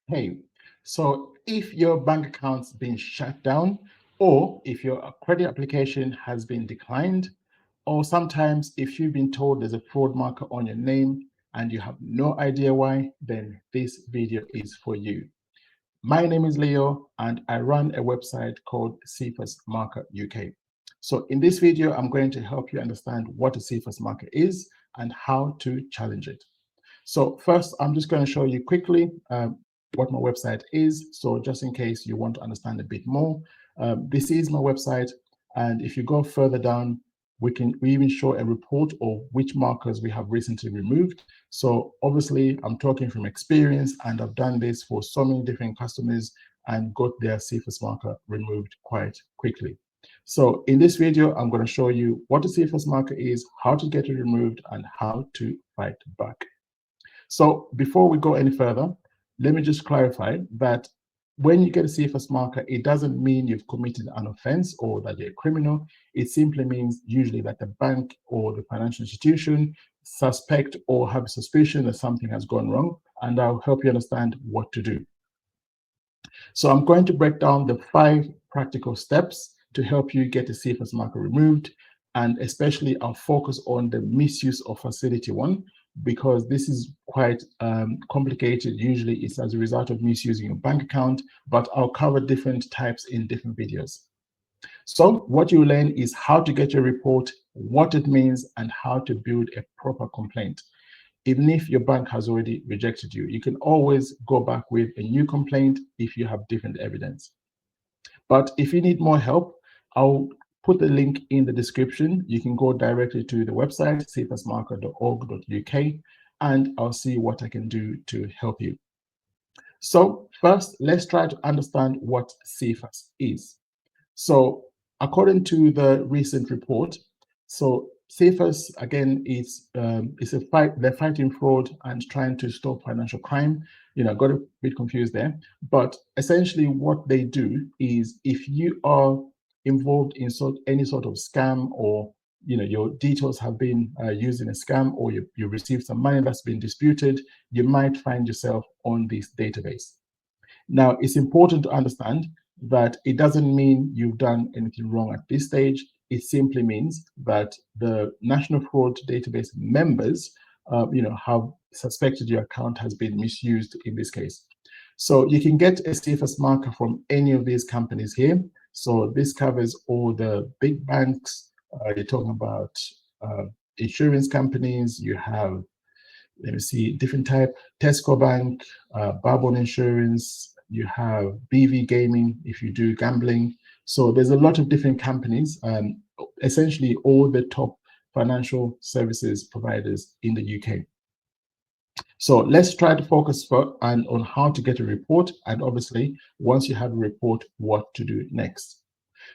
Hey, so if your bank account's been shut down, or if your credit application has been declined, or sometimes if you've been told there's a fraud marker on your name and you have no idea why, then this video is for you. My name is Leo and I run a website called CIFAS Marker UK. So in this video, I'm going to help you understand what a CIFAS marker is and how to challenge it. So first, I'm just going to show you quickly what my website is. So just in case you want to understand a bit more, this is my website. And if you go further down, we even show a report of which markers we have recently removed. So obviously, I'm talking from experience, and I've done this for so many different customers and got their CIFAS marker removed quite quickly. So in this video, I'm going to show you what a CIFAS marker is, how to get it removed, and how to fight back. So before we go any further, let me just clarify that when you get a CFS marker, it doesn't mean you've committed an offense or that you're a criminal. It simply means usually that the bank or the financial institution suspect or have suspicion that something has gone wrong, and I'll help you understand what to do. So I'm going to break down the 5 practical steps to help you get the CFS marker removed, and especially I'll focus on the misuse of facility one, because this is quite complicated. Usually it's as a result of misusing your bank account, but I'll cover different types in different videos. So what you learn is how to get your report, what it means, and how to build a proper complaint. Even if your bank has already rejected you, you can always go back with a new complaint if you have different evidence. But if you need more help, I'll put the link in the description. You can go directly to the website, cifasmarker.org.uk, and I'll see what I can do to help you. So first, let's try to understand what CIFAS is. So according to the recent report, so CIFAS again is a fight. They're fighting fraud and trying to stop financial crime. I got a bit confused there, but essentially what they do is if you are involved in any sort of scam, or your details have been used in a scam, or you received some money that's been disputed, you might find yourself on this database. Now, it's important to understand that it doesn't mean you've done anything wrong at this stage. It simply means that the National Fraud Database members, have suspected your account has been misused in this case. So you can get a CFS marker from any of these companies here. So this covers all the big banks. You're talking about insurance companies. You have, let me see, different type, Tesco Bank, Barbon Insurance, you have BV Gaming if you do gambling. So there's a lot of different companies, essentially all the top financial services providers in the UK. So let's try to focus on how to get a report, and obviously once you have a report, what to do next.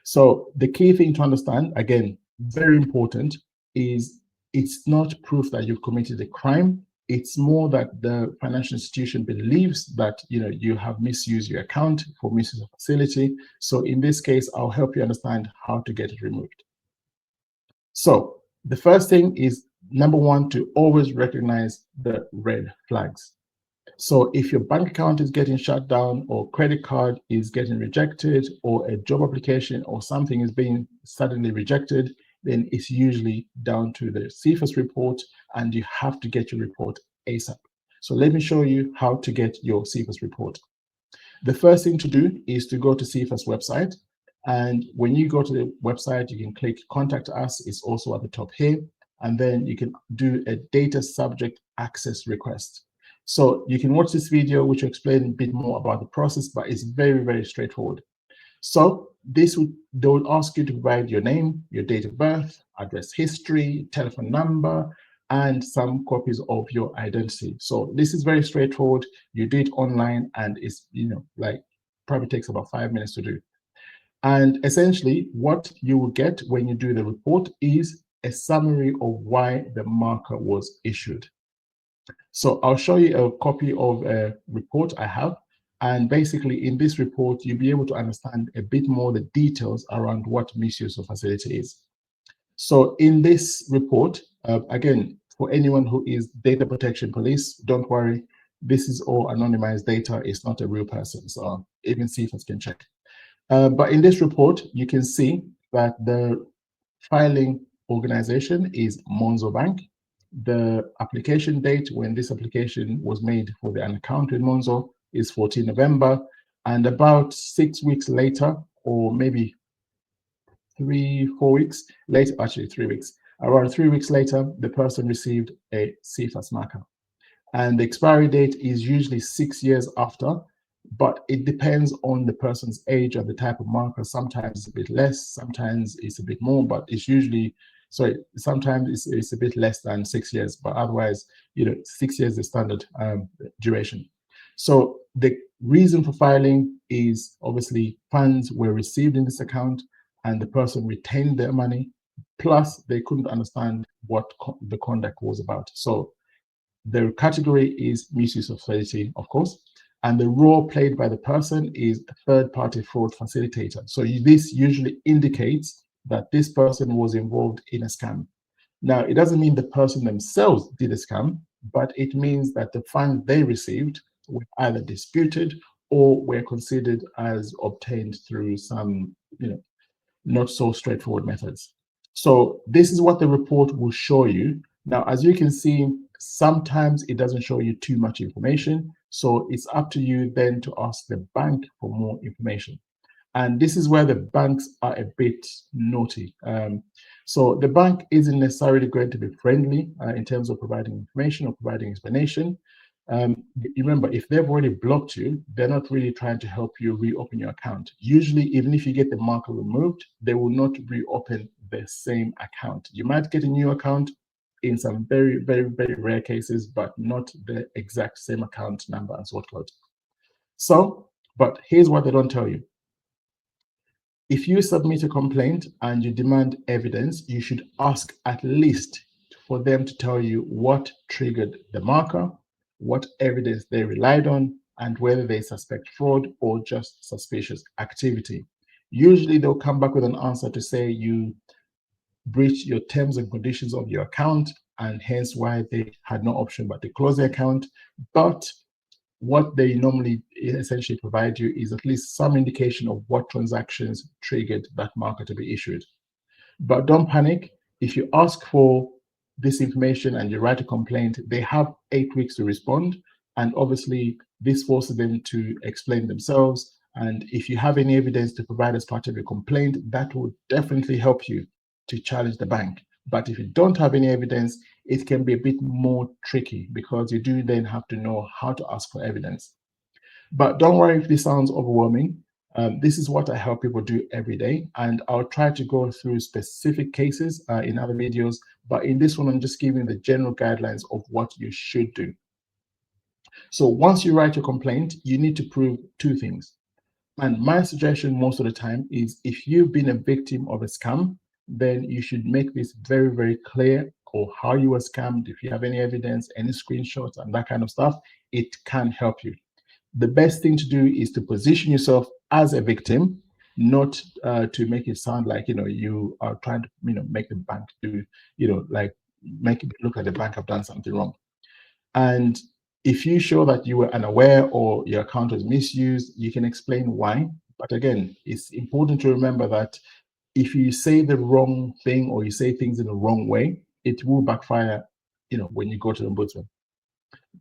So the key thing to understand, again, very important, is it's not proof that you've committed a crime. It's more that the financial institution believes that you have misused your account for misuse of facility. So in this case, I'll help you understand how to get it removed. So the first thing is, number one, to always recognize the red flags. So if your bank account is getting shut down, or credit card is getting rejected, or a job application or something is being suddenly rejected, then it's usually down to the CIFAS report, and you have to get your report ASAP. So let me show you how to get your CIFAS report. The first thing to do is to go to CIFAS website. And when you go to the website, you can click Contact Us. It's also at the top here. And then you can do a data subject access request. So you can watch this video, which will explain a bit more about the process, but it's very, very straightforward. So they will ask you to provide your name, your date of birth, address history, telephone number, and some copies of your identity. So this is very straightforward. You do it online, and it's probably takes about 5 minutes to do. And essentially what you will get when you do the report is a summary of why the marker was issued. So I'll show you a copy of a report I have. And basically in this report, you'll be able to understand a bit more the details around what misuse of facility is. So in this report, again, for anyone who is data protection police, don't worry, this is all anonymized data. It's not a real person. So even CIFAS can check. But in this report, you can see that the filing organization is Monzo Bank. The application date when this application was made for an account with Monzo is 14 November. And about 6 weeks later, or maybe 4 weeks later, actually 3 weeks, around 3 weeks later, the person received a CIFAS marker. And the expiry date is usually 6 years after, but it depends on the person's age and the type of marker. Sometimes it's a bit less, sometimes it's a bit more, but it's usually, sorry, sometimes it's a bit less than 6 years, but otherwise, 6 years is the standard duration. So the reason for filing is obviously funds were received in this account and the person retained their money, plus they couldn't understand what the conduct was about. So the category is misuse of facility, of course, and the role played by the person is a third-party fraud facilitator. So this usually indicates that this person was involved in a scam. Now, it doesn't mean the person themselves did a scam, but it means that the funds they received were either disputed or were considered as obtained through some, not so straightforward methods. So this is what the report will show you. Now, as you can see, sometimes it doesn't show you too much information. So it's up to you then to ask the bank for more information. And this is where the banks are a bit naughty. So the bank isn't necessarily going to be friendly in terms of providing information or providing explanation. Remember, if they've already blocked you, they're not really trying to help you reopen your account. Usually, even if you get the marker removed, they will not reopen the same account. You might get a new account in some very, very, very rare cases, but not the exact same account number and sort code. So, but here's what they don't tell you. If you submit a complaint and you demand evidence, you should ask at least for them to tell you what triggered the marker, what evidence they relied on, and whether they suspect fraud or just suspicious activity. Usually they'll come back with an answer to say you breached your terms and conditions of your account, and hence why they had no option but to close the account. But what they normally essentially provide you is at least some indication of what transactions triggered that marker to be issued. But don't panic. If you ask for this information and you write a complaint, they have 8 weeks to respond. And obviously, this forces them to explain themselves. And if you have any evidence to provide as part of your complaint, that will definitely help you to challenge the bank. But if you don't have any evidence, it can be a bit more tricky because you do then have to know how to ask for evidence. But don't worry if this sounds overwhelming. This is what I help people do every day, and I'll try to go through specific cases in other videos, but in this one, I'm just giving the general guidelines of what you should do. So once you write your complaint, you need to prove two things. And my suggestion most of the time is if you've been a victim of a scam, then you should make this very, very clear, or how you were scammed. If you have any evidence, any screenshots and that kind of stuff, it can help you. The best thing to do is to position yourself as a victim, not to make it sound like you are trying to make the bank do like make it look like the bank have done something wrong. And if you show that you were unaware or your account was misused, you can explain why. But again, it's important to remember that if you say the wrong thing or you say things in the wrong way, it will backfire when you go to the ombudsman.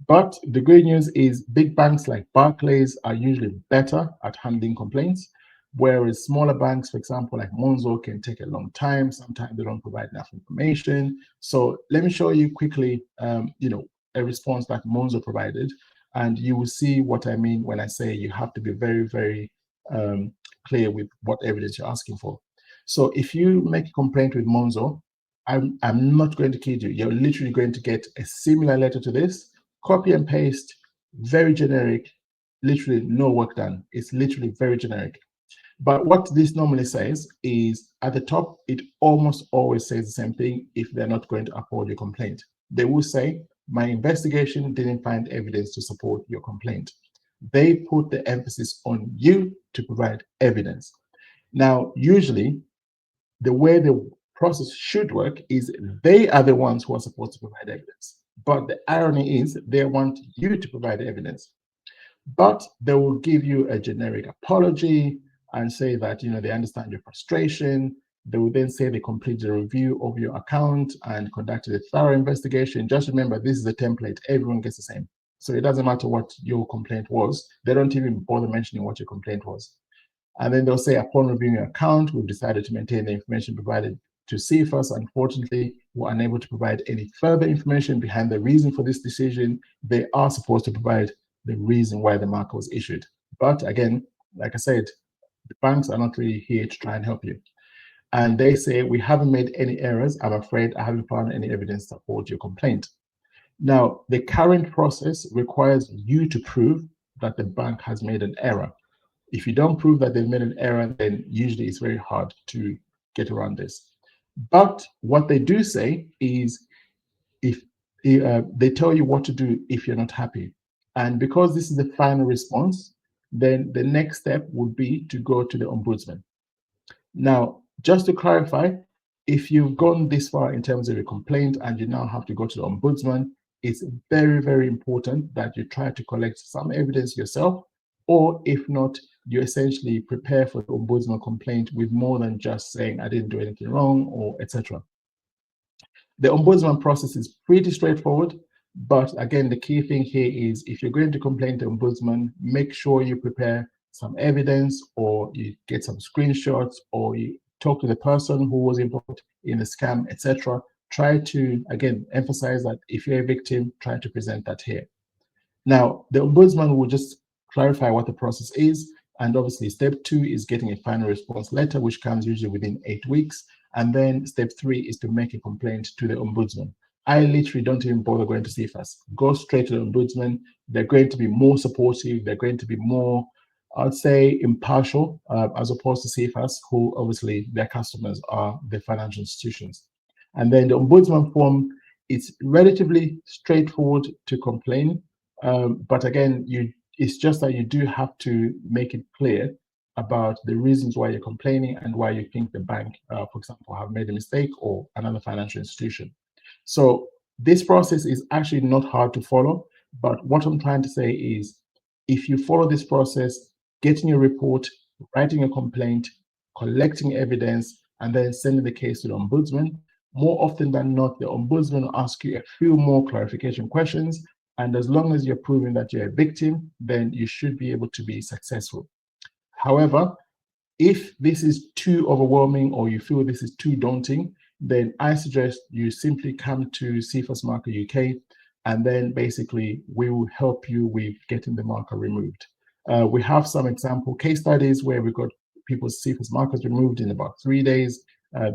But the great news is big banks like Barclays are usually better at handling complaints, whereas smaller banks, for example, like Monzo, can take a long time. Sometimes they don't provide enough information. So let me show you quickly, a response that Monzo provided, and you will see what I mean when I say you have to be very, very clear with what evidence you're asking for. So if you make a complaint with Monzo, I'm not going to kid you. You're literally going to get a similar letter to this. Copy and paste, very generic, literally no work done. It's literally very generic. But what this normally says is at the top, it almost always says the same thing if they're not going to uphold your complaint. They will say, my investigation didn't find evidence to support your complaint. They put the emphasis on you to provide evidence. Now, usually, the way the process should work is they are the ones who are supposed to provide evidence. But the irony is they want you to provide evidence, but they will give you a generic apology and say that they understand your frustration. They will then say they completed a review of your account and conducted a thorough investigation. Just remember, this is a template. Everyone gets the same. So it doesn't matter what your complaint was. They don't even bother mentioning what your complaint was. And then they'll say, upon reviewing your account, we've decided to maintain the information provided to CIFAS. Unfortunately, we're unable to provide any further information behind the reason for this decision. They are supposed to provide the reason why the marker was issued. But again, like I said, the banks are not really here to try and help you. And they say, we haven't made any errors. I'm afraid I haven't found any evidence to support your complaint. Now, the current process requires you to prove that the bank has made an error. If you don't prove that they've made an error, then usually it's very hard to get around this. But what they do say is, if they tell you what to do if you're not happy. And because this is the final response, then the next step would be to go to the ombudsman. Now, just to clarify, if you've gone this far in terms of a complaint and you now have to go to the ombudsman, it's very, very important that you try to collect some evidence yourself, or if not, you essentially prepare for the ombudsman complaint with more than just saying, I didn't do anything wrong, or etc. The ombudsman process is pretty straightforward, but again, the key thing here is if you're going to complain to ombudsman, make sure you prepare some evidence, or you get some screenshots, or you talk to the person who was involved in the scam, etc. Try to, again, emphasize that if you're a victim, try to present that here. Now, the ombudsman will just clarify what the process is. And obviously, step 2 is getting a final response letter, which comes usually within 8 weeks. And then step 3 is to make a complaint to the ombudsman. I literally don't even bother going to CIFAS. Go straight to the ombudsman. They're going to be more supportive. They're going to be more, I'd say, impartial, as opposed to CIFAS, who obviously their customers are the financial institutions. And then the ombudsman form, it's relatively straightforward to complain. But again, it's just that you do have to make it clear about the reasons why you're complaining and why you think the bank, for example, have made a mistake, or another financial institution. So this process is actually not hard to follow. But what I'm trying to say is, if you follow this process, getting your report, writing a complaint, collecting evidence, and then sending the case to the ombudsman, more often than not, the ombudsman will ask you a few more clarification questions. And as long as you're proving that you're a victim, then you should be able to be successful. However, if this is too overwhelming, or you feel this is too daunting, then I suggest you simply come to CIFAS Marker UK, and then basically we will help you with getting the marker removed. We have some example case studies where we got people's CIFAS markers removed in about 3 days.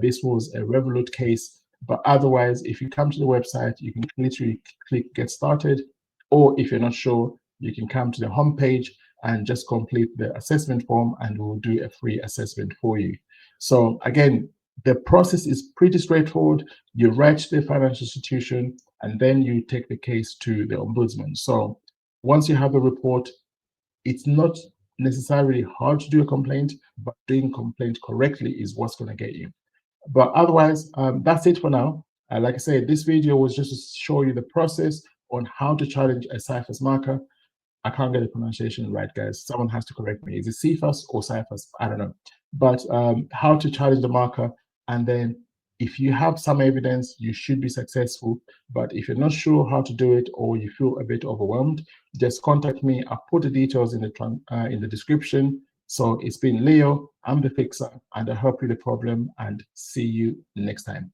This was a Revolut case. But otherwise, if you come to the website, you can literally click Get Started, or if you're not sure, you can come to the homepage and just complete the assessment form, and we'll do a free assessment for you. So again, the process is pretty straightforward. You write to the financial institution, and then you take the case to the ombudsman. So once you have the report, it's not necessarily hard to do a complaint, but doing complaint correctly is what's going to get you. But otherwise, that's it for now. Like I said, this video was just to show you the process on how to challenge a CIFAS marker. I can't get the pronunciation right, guys. Someone has to correct me. Is it CIFAS or CIFAS? I don't know. But how to challenge the marker. And then if you have some evidence, you should be successful. But if you're not sure how to do it, or you feel a bit overwhelmed, just contact me. I'll put the details in the description. So it's been Leo, I'm the fixer, and I help you the problem, and see you next time.